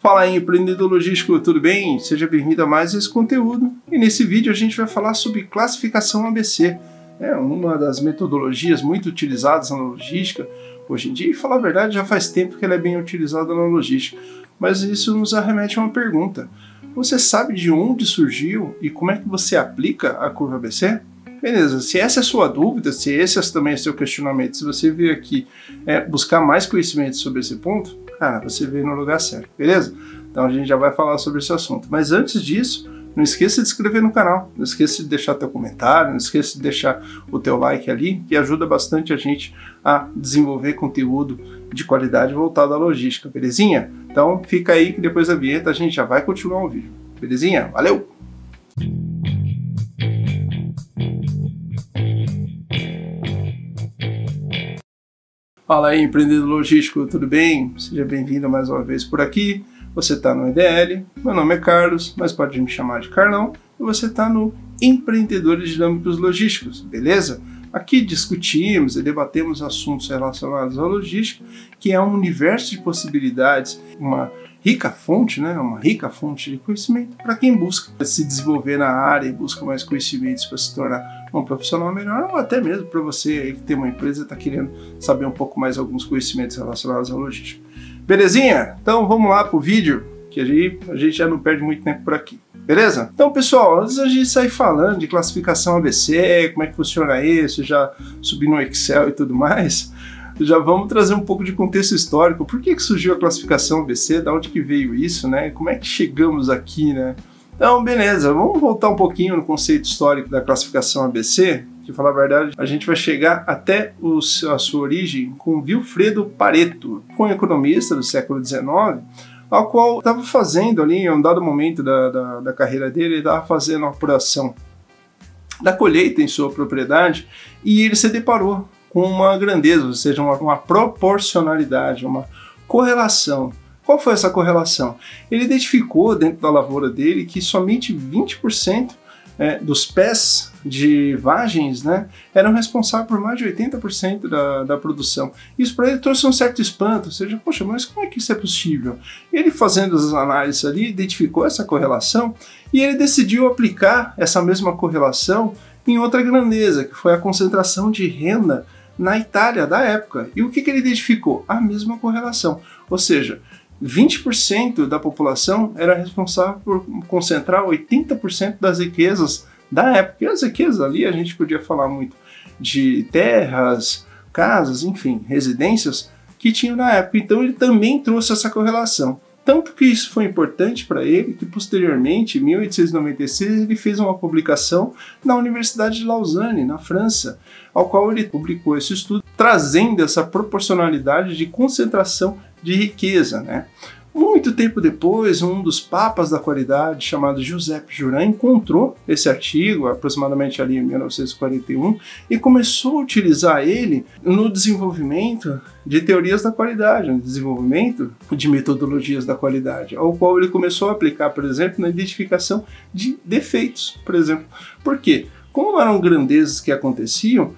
Fala aí, empreendedor logístico, tudo bem? Seja bem-vindo a mais esse conteúdo. E nesse vídeo a gente vai falar sobre classificação ABC. É uma das metodologias muito utilizadas na logística hoje em dia. E, falar a verdade, já faz tempo que ela é bem utilizada na logística. Mas isso nos arremete a uma pergunta. Você sabe de onde surgiu e como é que você aplica a curva ABC? Beleza, se essa é a sua dúvida, se esse também é seu questionamento, se você veio aqui buscar mais conhecimento sobre esse ponto, cara, você veio no lugar certo, beleza? Então a gente já vai falar sobre esse assunto. Mas antes disso, não esqueça de se inscrever no canal, não esqueça de deixar teu comentário, não esqueça de deixar o teu like ali, que ajuda bastante a gente a desenvolver conteúdo de qualidade voltado à logística, belezinha? Então fica aí que depois da vinheta a gente já vai continuar o vídeo, belezinha? Valeu! Fala aí, empreendedor logístico, tudo bem? Seja bem-vindo mais uma vez por aqui. Você está no EDL, meu nome é Carlos, mas pode me chamar de Carlão, e você está no Empreendedores Dinâmicos Logísticos, beleza? Aqui discutimos e debatemos assuntos relacionados à logística, que é um universo de possibilidades, uma rica fonte, né? Uma rica fonte de conhecimento para quem busca se desenvolver na área e busca mais conhecimentos para se tornar um profissional melhor, ou até mesmo para você aí que tem uma empresa e está querendo saber um pouco mais alguns conhecimentos relacionados à logística. Belezinha? Então vamos lá para o vídeo, que a gente já não perde muito tempo por aqui. Beleza? Então, pessoal, antes da gente sair falando de classificação ABC, como é que funciona isso, já subir no Excel e tudo mais, já vamos trazer um pouco de contexto histórico. Por que surgiu a classificação ABC? Da onde que veio isso, né? Como é que chegamos aqui, né? Então, beleza, vamos voltar um pouquinho no conceito histórico da classificação ABC, que, falar a verdade, a gente vai chegar até a sua origem com Vilfredo Pareto, um economista do século XIX, ao qual estava fazendo ali, em um dado momento da carreira dele, ele estava fazendo uma apuração da colheita em sua propriedade e ele se deparou com uma grandeza, ou seja, uma proporcionalidade, uma correlação. Qual foi essa correlação? Ele identificou dentro da lavoura dele que somente 20% dos pés de vagens, né, eram responsáveis por mais de 80% da produção. Isso para ele trouxe um certo espanto, ou seja, poxa, mas como é que isso é possível? Ele, fazendo as análises ali, identificou essa correlação e ele decidiu aplicar essa mesma correlação em outra grandeza, que foi a concentração de renda na Itália da época. E o que ele identificou? A mesma correlação, ou seja, 20% da população era responsável por concentrar 80% das riquezas da época. E as riquezas ali, a gente podia falar muito de terras, casas, enfim, residências que tinham na época. Então ele também trouxe essa correlação. Tanto que isso foi importante para ele que posteriormente, em 1896, ele fez uma publicação na Universidade de Lausanne, na França, ao qual ele publicou esse estudo, trazendo essa proporcionalidade de concentração de riqueza, né? Muito tempo depois, um dos papas da qualidade, chamado Giuseppe Juran, encontrou esse artigo, aproximadamente ali em 1941, e começou a utilizar ele no desenvolvimento de teorias da qualidade, no desenvolvimento de metodologias da qualidade, ao qual ele começou a aplicar, por exemplo, na identificação de defeitos, por exemplo. Por quê? Como eram grandezas que aconteciam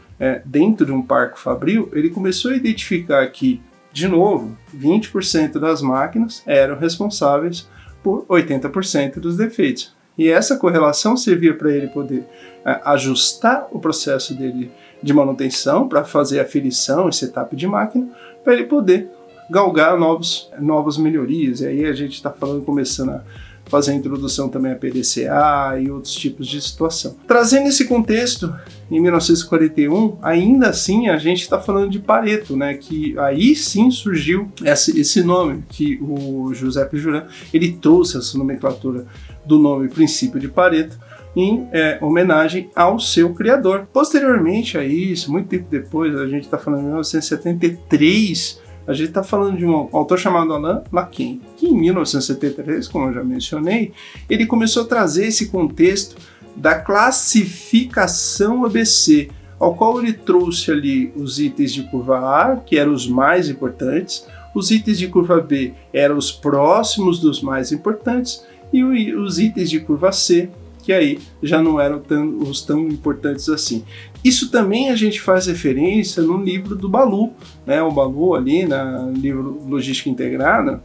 dentro de um parque fabril, ele começou a identificar que, de novo, 20% das máquinas eram responsáveis por 80% dos defeitos. E essa correlação servia para ele poder ajustar o processo dele de manutenção, para fazer aferição e setup de máquina, para ele poder galgar novas melhorias. E aí a gente está falando, começando a fazer a introdução também a PDCA e outros tipos de situação. Trazendo esse contexto, em 1941, ainda assim a gente está falando de Pareto, né? Que aí sim surgiu esse nome, que o Giuseppe Juran, ele trouxe essa nomenclatura do nome princípio de Pareto, em homenagem ao seu criador. Posteriormente a isso, muito tempo depois, a gente está falando de 1973, a gente está falando de um autor chamado Alain Lacan, que em 1973, como eu já mencionei, ele começou a trazer esse contexto da classificação ABC, ao qual ele trouxe ali os itens de curva A, que eram os mais importantes, os itens de curva B eram os próximos dos mais importantes, e os itens de curva C, que aí já não eram tão importantes assim. Isso também a gente faz referência no livro do Ballew, né? O Ballew ali, no livro Logística Integrada,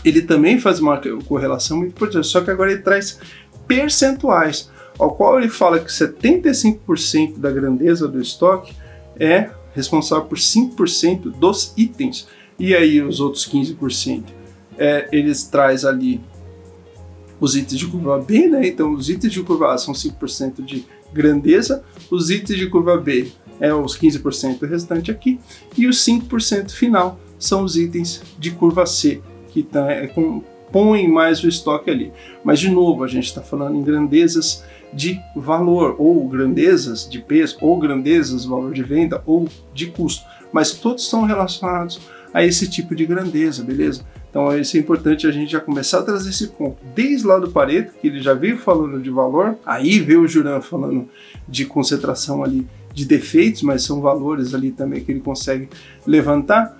ele também faz uma correlação muito importante, só que agora ele traz percentuais, ao qual ele fala que 75% da grandeza do estoque é responsável por 5% dos itens. E aí os outros 15%, eles traz ali os itens de curva B, né? Então os itens de curva A são 5% de grandeza, os itens de curva B é os 15% restante aqui, e os 5% final são os itens de curva C, que compõem mais o estoque ali. Mas de novo, a gente está falando em grandezas de valor, ou grandezas de peso, ou grandezas de valor de venda, ou de custo, mas todos estão relacionados a esse tipo de grandeza, beleza? Então isso é importante a gente já começar a trazer esse ponto, desde lá do Pareto, que ele já veio falando de valor, aí veio o Juran falando de concentração ali de defeitos, mas são valores ali também que ele consegue levantar.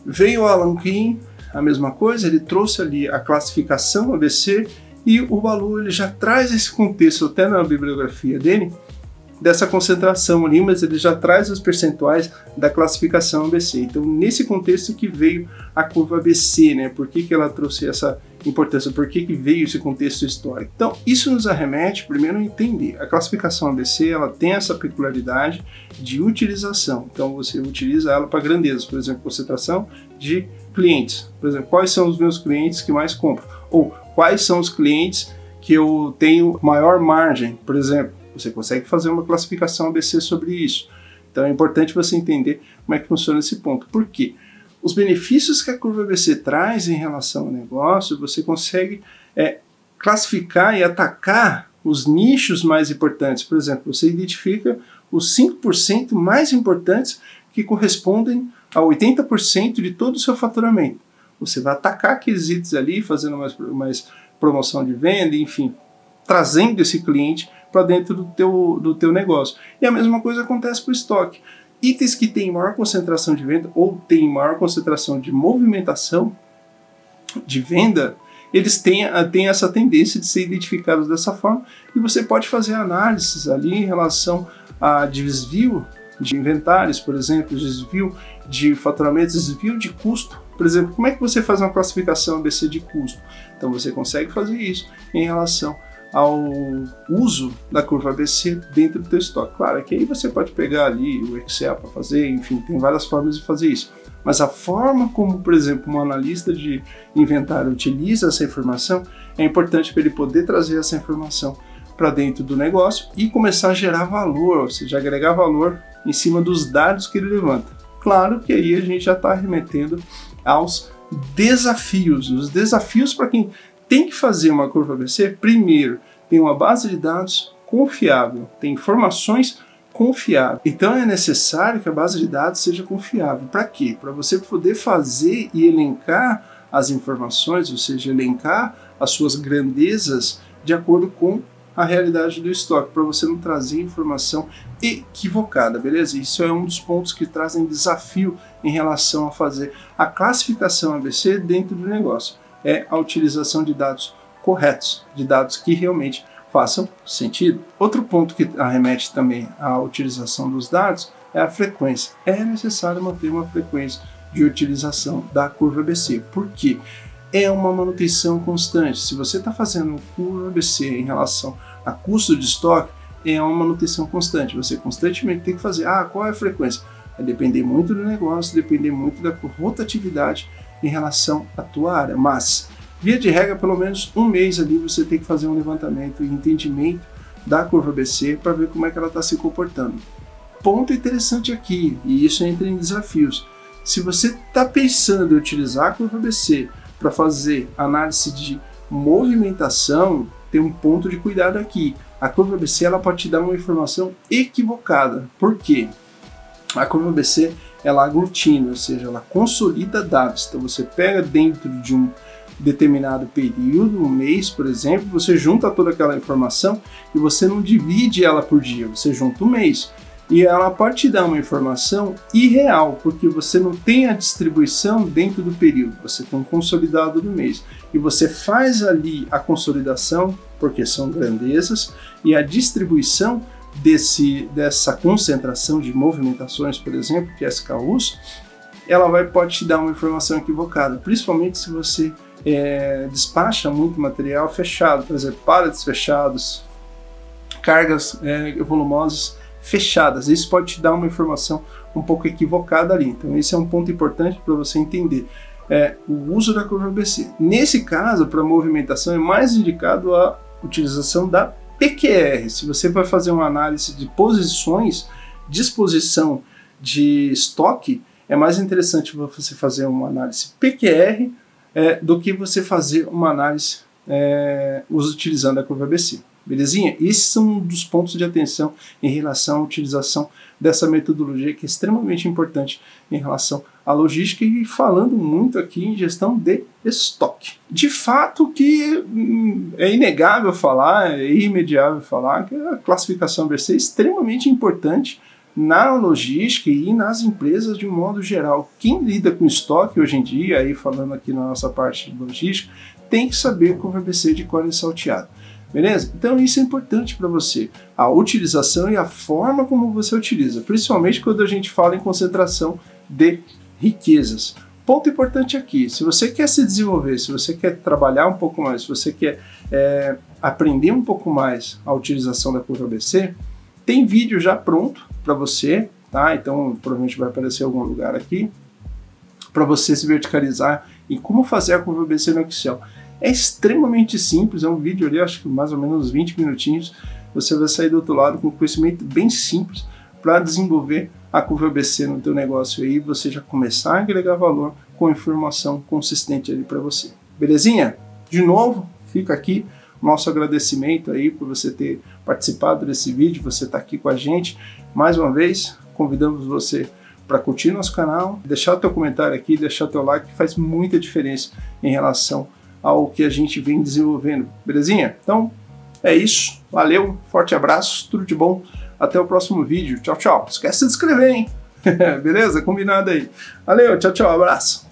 Veio o Alan Key, a mesma coisa, ele trouxe ali a classificação ABC, e o valor ele já traz esse contexto até na bibliografia dele, dessa concentração ali, mas ele já traz os percentuais da classificação ABC. Então, nesse contexto que veio a curva ABC, né? Por que ela trouxe essa importância? Por que veio esse contexto histórico? Então, isso nos arremete, primeiro, a entender. A classificação ABC, ela tem essa peculiaridade de utilização. Então, você utiliza ela para grandezas, por exemplo, concentração de clientes. Por exemplo, quais são os meus clientes que mais compram? Ou quais são os clientes que eu tenho maior margem, por exemplo. Você consegue fazer uma classificação ABC sobre isso. Então é importante você entender como é que funciona esse ponto. Por quê? Os benefícios que a curva ABC traz em relação ao negócio, você consegue classificar e atacar os nichos mais importantes. Por exemplo, você identifica os 5% mais importantes que correspondem a 80% de todo o seu faturamento. Você vai atacar aqueles itens ali, fazendo mais promoção de venda, enfim, trazendo esse cliente para dentro do teu negócio. E a mesma coisa acontece para o estoque. Itens que têm maior concentração de venda ou têm maior concentração de movimentação de venda, eles têm essa tendência de ser identificados dessa forma, e você pode fazer análises ali em relação a desvio de inventários, por exemplo, desvio de faturamento, desvio de custo. Por exemplo, como é que você faz uma classificação ABC de custo? Então você consegue fazer isso em relação ao uso da curva ABC dentro do teu estoque. Claro que aí você pode pegar ali o Excel para fazer, enfim, tem várias formas de fazer isso. Mas a forma como, por exemplo, um analista de inventário utiliza essa informação é importante para ele poder trazer essa informação para dentro do negócio e começar a gerar valor, ou seja, agregar valor em cima dos dados que ele levanta. Claro que aí a gente já está remetendo aos desafios. Os desafios para quem tem que fazer uma curva ABC, primeiro, tem uma base de dados confiável, tem informações confiáveis. Então é necessário que a base de dados seja confiável. Para quê? Para você poder fazer e elencar as informações, ou seja, elencar as suas grandezas de acordo com a realidade do estoque, para você não trazer informação equivocada, beleza? Isso é um dos pontos que trazem desafio em relação a fazer a classificação ABC dentro do negócio. É a utilização de dados corretos, de dados que realmente façam sentido. Outro ponto que arremete também à utilização dos dados é a frequência. É necessário manter uma frequência de utilização da curva ABC. Por quê? É uma manutenção constante. Se você está fazendo curva ABC em relação a custo de estoque, é uma manutenção constante. Você constantemente tem que fazer, qual é a frequência? Vai depender muito do negócio, depender muito da rotatividade em relação à tua área, mas via de regra, pelo menos um mês ali você tem que fazer um levantamento e entendimento da curva ABC para ver como é que ela está se comportando. Ponto interessante aqui, e isso entra em desafios. Se você está pensando em utilizar a curva ABC para fazer análise de movimentação, tem um ponto de cuidado aqui. A curva ABC ela pode te dar uma informação equivocada. Por quê? A curva ABC ela aglutina, ou seja, ela consolida dados. Então você pega dentro de um determinado período, um mês, por exemplo, você junta toda aquela informação e você não divide ela por dia, você junta um mês. E ela pode te dar uma informação irreal, porque você não tem a distribuição dentro do período, você tem um consolidado do mês. E você faz ali a consolidação, porque são grandezas, e a distribuição dessa concentração de movimentações, por exemplo, que é SKUs, ela pode te dar uma informação equivocada, principalmente se você despacha muito material fechado, por exemplo, pallets fechados, cargas volumosas fechadas. Isso pode te dar uma informação um pouco equivocada ali. Então esse é um ponto importante para você entender. O uso da curva ABC. Nesse caso, para movimentação, é mais indicado a utilização da PQR. Se você vai fazer uma análise de posições, disposição de estoque, é mais interessante você fazer uma análise PQR do que você fazer uma análise utilizando a curva ABC. Belezinha? Esses são um dos pontos de atenção em relação à utilização dessa metodologia, que é extremamente importante em relação à logística e falando muito aqui em gestão de estoque. De fato que é inegável falar, é irremediável falar que a classificação ABC é extremamente importante na logística e nas empresas de um modo geral. Quem lida com estoque hoje em dia, aí falando aqui na nossa parte de logística, tem que saber curva ABC de core salteado. Beleza? Então isso é importante para você, a utilização e a forma como você utiliza, principalmente quando a gente fala em concentração de riquezas. Ponto importante aqui, se você quer se desenvolver, se você quer trabalhar um pouco mais, se você quer aprender um pouco mais a utilização da curva ABC, tem vídeo já pronto para você, tá? Então provavelmente vai aparecer em algum lugar aqui, para você se verticalizar em como fazer a curva ABC no Excel. É extremamente simples, é um vídeo ali, acho que mais ou menos 20 minutinhos, você vai sair do outro lado com um conhecimento bem simples para desenvolver a curva ABC no teu negócio aí, você já começar a agregar valor com informação consistente ali para você. Belezinha? De novo, fica aqui o nosso agradecimento aí por você ter participado desse vídeo, você está aqui com a gente. Mais uma vez, convidamos você para curtir nosso canal, deixar o teu comentário aqui, deixar o teu like, que faz muita diferença em relação ao que a gente vem desenvolvendo, belezinha? Então, é isso. Valeu, forte abraço, tudo de bom. Até o próximo vídeo. Tchau, tchau. Não esquece de se inscrever, hein? Beleza? Combinado aí. Valeu, tchau, tchau, abraço.